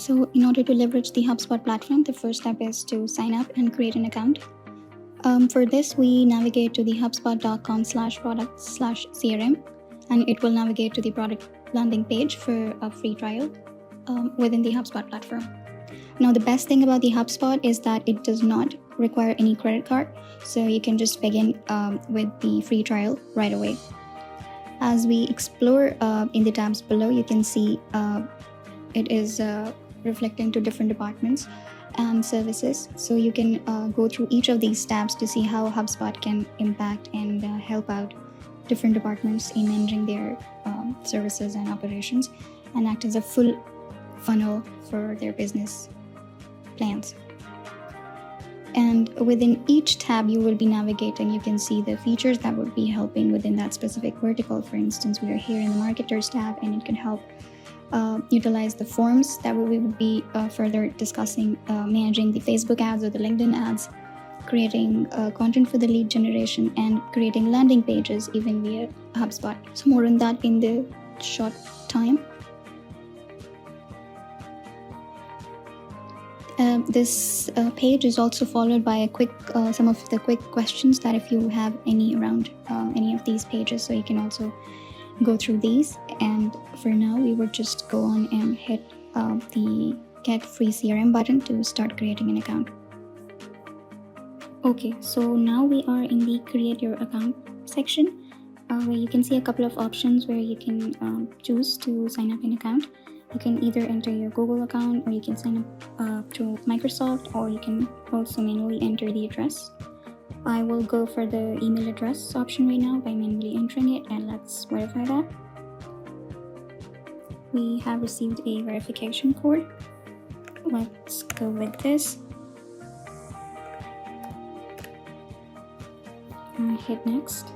So in order to leverage the HubSpot platform, the first step is to sign up and create an account. For this, we navigate to the hubspot.com/product/CRM, and it will navigate to the product landing page for a free trial within the HubSpot platform. Now, the best thing about the HubSpot is that it does not require any credit card, so you can just begin with the free trial right away. As we explore in the tabs below, you can see it is reflecting to different departments and services. So you can go through each of these tabs to see how HubSpot can impact and help out different departments in managing their services and operations and act as a full funnel for their business plans. And within each tab you will be navigating, you can see the features that would be helping within that specific vertical. For instance, we are here in the marketers tab, and it can help utilize the forms that we would be further discussing, managing the Facebook ads or the LinkedIn ads, creating content for the lead generation, and creating landing pages even via HubSpot. So more on that in the short time. This page is also followed by a quick, some of the quick questions that if you have any around any of these pages, so you can also go through these. And for now, we would just go on and hit the Get Free CRM button to start creating an account. Okay, so now we are in the Create Your Account section, where you can see a couple of options where you can choose to sign up an account. You can either enter your Google account, or you can sign up through Microsoft, or you can also manually enter the address. I will go for the email address option right now by manually entering it, and let's verify that. We have received a verification code. Let's go with this. And hit next.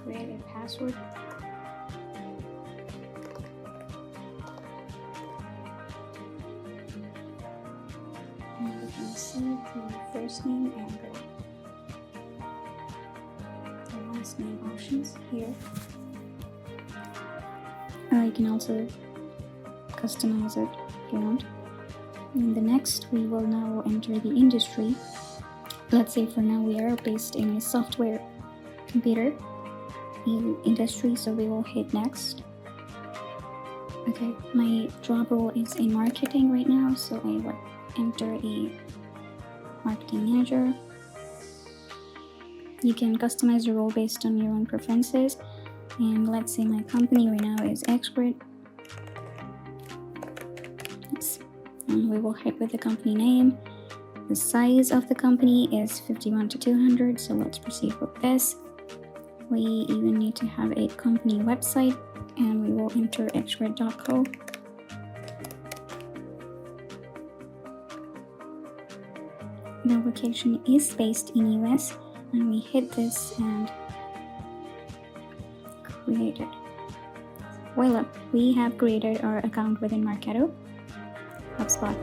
Create a password. And you can see the first name and the last name options here. You can also customize it if you want. In the next, we will now enter the industry. Let's say for now we are based in a software computer industry, so we will hit next. Okay, my job role is in marketing right now, so I will enter a marketing manager. You can customize the role based on your own preferences, and let's say my company right now is Xgrid. Yes. And we will hit with the company name. The size of the company is 51 to 200, so let's proceed with this. We even need to have a company website, and we will enter xgrid.co. The location is based in US, and we hit this and create it. Voila, we have created our account within Marketo HubSpot.